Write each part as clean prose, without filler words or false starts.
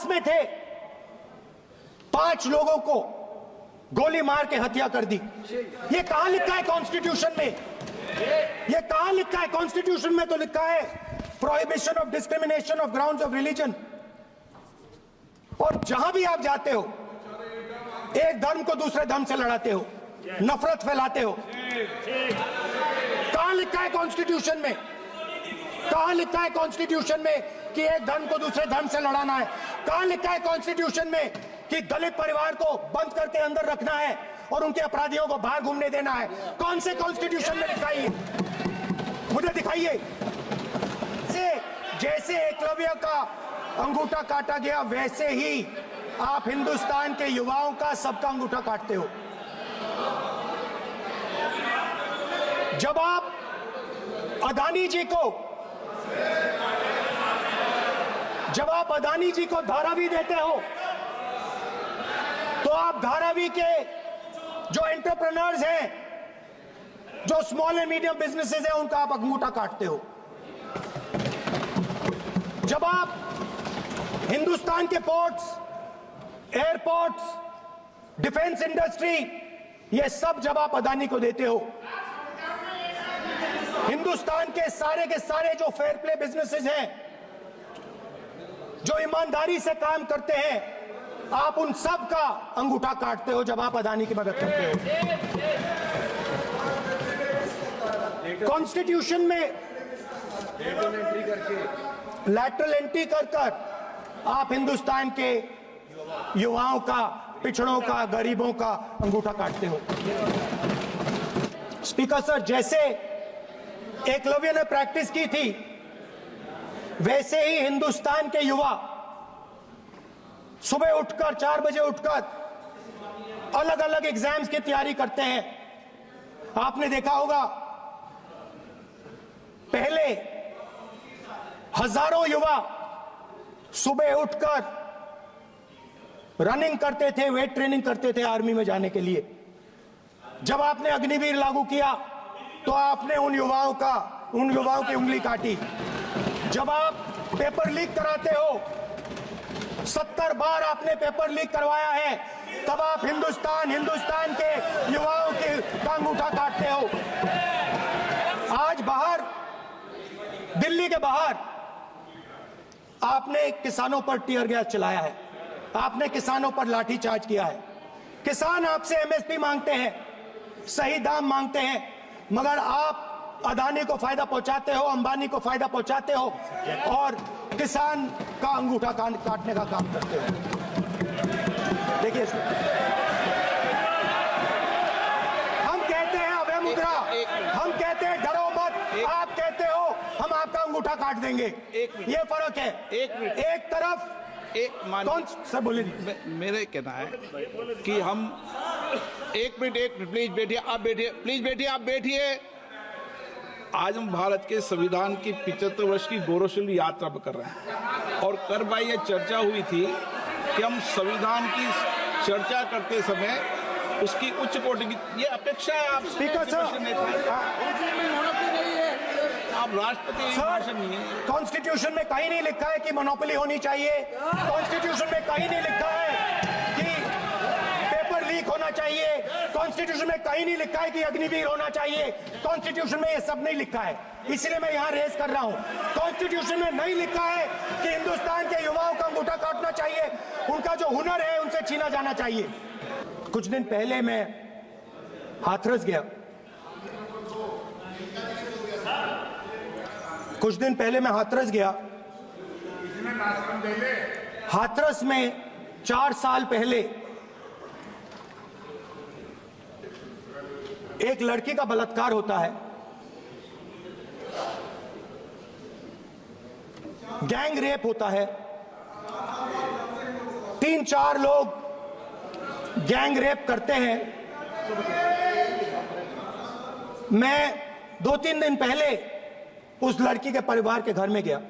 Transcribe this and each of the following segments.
में थे 5 लोगों को गोली मार के हत्या कर दी। ये कहां लिखा है कॉन्स्टिट्यूशन में? ये कहां लिखा है? कॉन्स्टिट्यूशन में तो लिखा है prohibition of discrimination of grounds of religion. और जहां भी आप जाते हो एक धर्म को दूसरे धर्म से लड़ाते हो, नफरत फैलाते हो। कहां लिखा है कॉन्स्टिट्यूशन में? कहां लिखा है कॉन्स्टिट्यूशन में कि एक धर्म को दूसरे धर्म से लड़ाना है? कहां लिखा है कॉन्स्टिट्यूशन में कि दलित परिवार को बंद करके अंदर रखना है और उनके अपराधियों को बाहर घूमने देना है? कौन से कॉन्स्टिट्यूशन में लिखा है? मुझे दिखाइए। जैसे एकलव्य का अंगूठा काटा गया वैसे ही आप हिंदुस्तान के युवाओं का सबका अंगूठा काटते हो। जब आप अदानी जी को धारावी देते हो तो आप धारावी के जो एंटरप्रेन्योर्स हैं, जो स्मॉल एंड मीडियम बिजनेसेस हैं, उनका आप अंगूठा काटते हो। जब आप हिंदुस्तान के पोर्ट्स, एयरपोर्ट्स, डिफेंस इंडस्ट्री, ये सब जब आप अदानी को देते हो, हिंदुस्तान के सारे जो फेयर प्ले बिजनेसेस हैं, जो ईमानदारी से काम करते हैं, आप उन सब का अंगूठा काटते हो जब आप अदानी की मदद करते हो। कॉन्स्टिट्यूशन में लैटरल एंट्री कर आप हिंदुस्तान के युवाओं का, पिछड़ों का, गरीबों का अंगूठा काटते हो। स्पीकर सर, जैसे एकलव्य ने प्रैक्टिस की थी वैसे ही हिंदुस्तान के युवा सुबह उठकर 4 बजे उठकर अलग अलग एग्जाम्स की तैयारी करते हैं। आपने देखा होगा पहले हजारों युवा सुबह उठकर रनिंग करते थे, वेट ट्रेनिंग करते थे आर्मी में जाने के लिए। जब आपने अग्निवीर लागू किया तो आपने उन युवाओं की उंगली काटी। जब आप पेपर लीक कराते हो, 70 बार आपने पेपर लीक करवाया है, तब आप हिंदुस्तान के युवाओं के अंगूठा काटते हो। आज बाहर, दिल्ली के बाहर आपने किसानों पर टीयर गैस चलाया है, आपने किसानों पर लाठीचार्ज किया है। किसान आपसे एमएसपी मांगते हैं, सही दाम मांगते हैं, मगर आप अदानी को फायदा पहुंचाते हो, अंबानी को फायदा पहुंचाते हो और किसान का अंगूठा काटने का काम करते हो। देखिए, हम कहते हैं अभय मुद्रा, हम कहते हैं डरो मत, आप कहते हो हम आपका अंगूठा काट देंगे। ये फर्क है। एक तरफ कौन सर बोले, मेरे कहना है कि हम एक मिनट प्लीज बैठिए, आप बैठिए, प्लीज बैठिए, आप बैठिए। आज हम भारत के संविधान की 75 वर्ष की गौरवशाली यात्रा कर रहे हैं और कर भाई ये चर्चा हुई थी कि हम संविधान की चर्चा करते समय उसकी उच्च कोटि की ये अपेक्षा है। आप स्पीकर सर, आप राष्ट्रपति भाषण नहीं है। कॉन्स्टिट्यूशन में कहीं नहीं लिखा है कि मोनोपोली होनी चाहिए। कॉन्स्टिट्यूशन में कहीं नहीं लिखा है कि पेपर लीक होना चाहिए। कॉन्स्टिट्यूशन में कहीं नहीं लिखा है कि अग्निवीर होना चाहिए। कॉन्स्टिट्यूशन में ये सब नहीं लिखा है, इसलिए मैं यहाँ रेस कर रहा हूँ। कॉन्स्टिट्यूशन में नहीं लिखा है कि हिंदुस्तान के युवाओं का अंगूठा काटना चाहिए, उनका जो हुनर है उनसे छीना जाना चाहिए। कुछ दिन पहले मैं हाथरस गया, हाथरस में 4 साल पहले एक लड़की का बलात्कार होता है। गैंग रेप होता है, 3-4 लोग गैंग रेप करते हैं। मैं 2-3 दिन पहले उस लड़की के परिवार के घर में गया।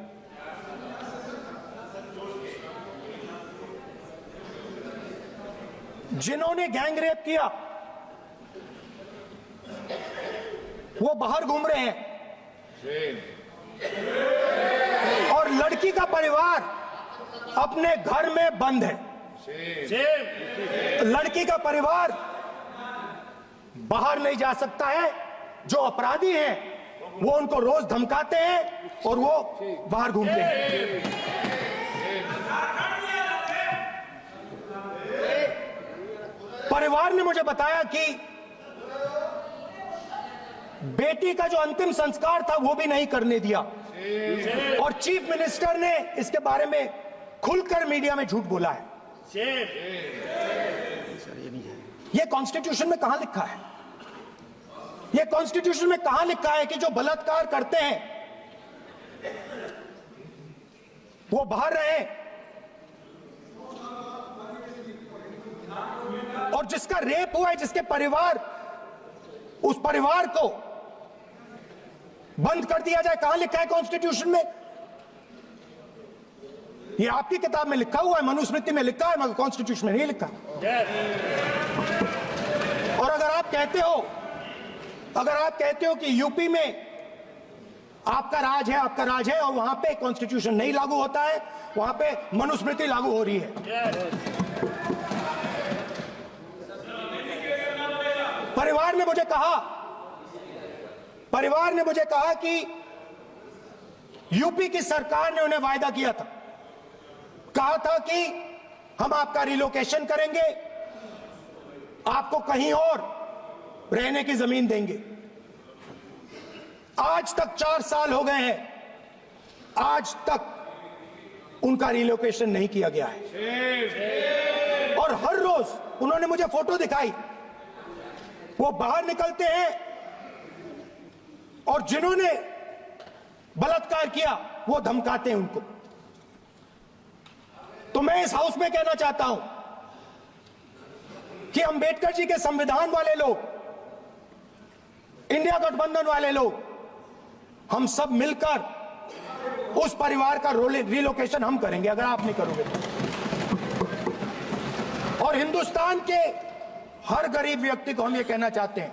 जिन्होंने गैंग रेप किया वो बाहर घूम रहे हैं और लड़की का परिवार अपने घर में बंद है। लड़की का परिवार बाहर नहीं जा सकता है। जो अपराधी हैं वो उनको रोज धमकाते हैं और वो बाहर घूमते हैं। परिवार ने मुझे बताया कि बेटी का जो अंतिम संस्कार था वो भी नहीं करने दिया और चीफ मिनिस्टर ने इसके बारे में खुलकर मीडिया में झूठ बोला है। ये कॉन्स्टिट्यूशन में कहां लिखा है? ये कॉन्स्टिट्यूशन में कहां लिखा है कि जो बलात्कार करते हैं वो बाहर रहे और जिसका रेप हुआ है, जिसके परिवार, उस परिवार को बंद कर दिया जाए? कहां लिखा है कॉन्स्टिट्यूशन में? ये आपकी किताब में लिखा हुआ है, मनुस्मृति में लिखा है, मगर कॉन्स्टिट्यूशन में नहीं लिखा। और अगर आप कहते हो कि यूपी में आपका राज है और वहां पे कॉन्स्टिट्यूशन नहीं लागू होता है, वहां पे मनुस्मृति लागू हो रही है। परिवार ने मुझे कहा कि यूपी की सरकार ने उन्हें वायदा किया था, कहा था कि हम आपका रिलोकेशन करेंगे, आपको कहीं और रहने की जमीन देंगे। आज तक 4 साल हो गए हैं, आज तक उनका रिलोकेशन नहीं किया गया है। और हर रोज उन्होंने मुझे फोटो दिखाई, वो बाहर निकलते हैं और जिन्होंने बलात्कार किया वो धमकाते हैं उनको। तो मैं इस हाउस में कहना चाहता हूं कि अंबेडकर जी के संविधान वाले लोग, इंडिया गठबंधन वाले लोग, हम सब मिलकर उस परिवार का रिलोकेशन हम करेंगे अगर आप नहीं करोगे तो। और हिंदुस्तान के हर गरीब व्यक्ति को हम ये कहना चाहते हैं,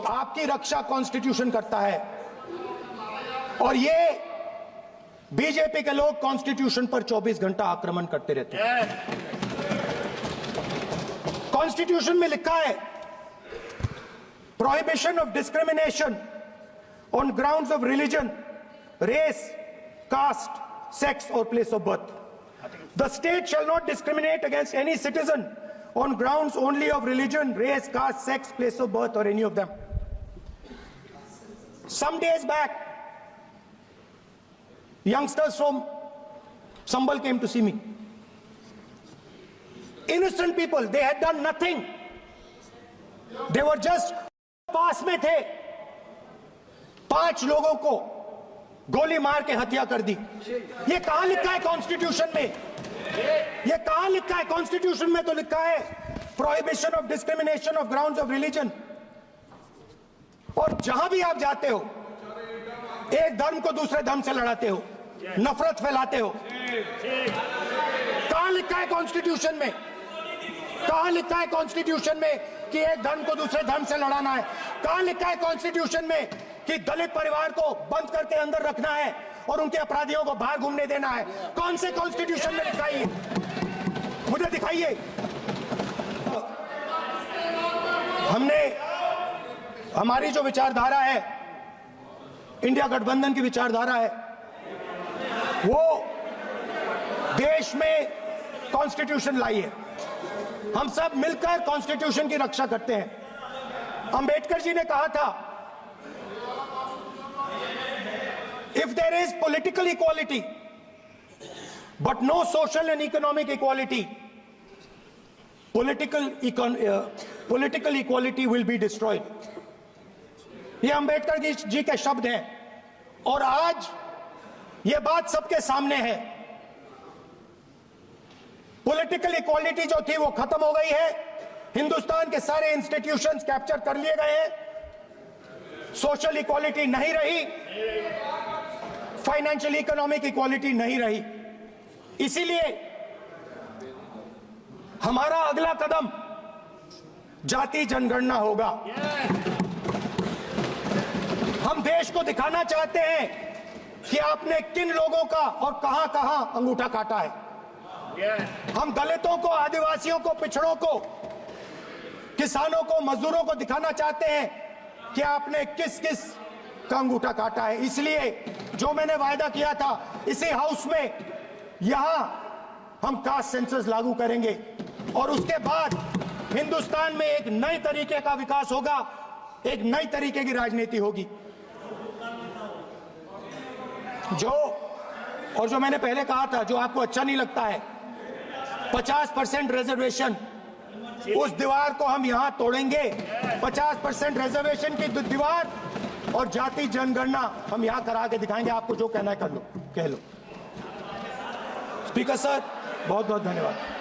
आपकी रक्षा कॉन्स्टिट्यूशन करता है और ये बीजेपी के लोग कॉन्स्टिट्यूशन पर 24 घंटा आक्रमण करते रहते हैं। कॉन्स्टिट्यूशन में लिखा है prohibition of discrimination on grounds of religion, race, caste, sex और place of birth. The state shall not discriminate against any citizen on grounds only of religion, race, caste, sex, place of birth or any of them. Some days back, youngsters from Sambal came to see me. Innocent people, they had done nothing. They were just पास में थे, 5 लोगों को गोली मार के हत्या कर दी। ये कहां लिखा है कॉन्स्टिट्यूशन में? ये कहां लिखा है? कॉन्स्टिट्यूशन में तो लिखा है prohibition of discrimination of grounds of religion. और जहां भी आप जाते हो, एक धर्म को दूसरे धर्म से लड़ाते हो, नफरत फैलाते हो। कहां लिखा है कॉन्स्टिट्यूशन में? कहां लिखा है कॉन्स्टिट्यूशन में कि एक धर्म को दूसरे धर्म से लड़ाना है? कहां लिखा है कॉन्स्टिट्यूशन में कि दलित परिवार को बंद करके अंदर रखना है और उनके अपराधियों को बाहर घूमने देना है? कौन से कॉन्स्टिट्यूशन में लिखा है? मुझे दिखाइए। हमारी जो विचारधारा है, इंडिया गठबंधन की विचारधारा है, वो देश में कॉन्स्टिट्यूशन लाई है। हम सब मिलकर कॉन्स्टिट्यूशन की रक्षा करते हैं। अंबेडकर जी ने कहा था, if there is political equality but no social and economic equality, political equality will be destroyed. ये अंबेडकर जी के शब्द हैं और आज ये बात सबके सामने है। पॉलिटिकल इक्वालिटी जो थी वो खत्म हो गई है। हिंदुस्तान के सारे इंस्टीट्यूशंस कैप्चर कर लिए गए हैं। सोशल इक्वालिटी नहीं रही, फाइनेंशियल इकोनॉमिक इक्वालिटी नहीं रही। इसीलिए हमारा अगला कदम जाति जनगणना होगा। हम देश को दिखाना चाहते हैं कि आपने किन लोगों का और कहां कहां अंगूठा काटा है। हम दलितों को, आदिवासियों को, पिछड़ों को, किसानों को, मजदूरों को दिखाना चाहते हैं कि आपने किस किस का अंगूठा काटा है। इसलिए जो मैंने वायदा किया था, इसी हाउस में यहां हम कास्ट सेंसस लागू करेंगे और उसके बाद हिंदुस्तान में एक नए तरीके का विकास होगा, एक नई तरीके की राजनीति होगी। जो मैंने पहले कहा था, जो आपको अच्छा नहीं लगता है, 50% रिजर्वेशन, उस दीवार को हम यहां तोड़ेंगे। 50% रिजर्वेशन की दीवार और जाति जनगणना हम यहां करा के दिखाएंगे। आपको जो कहना है कर लो, कह लो। स्पीकर सर, बहुत बहुत धन्यवाद।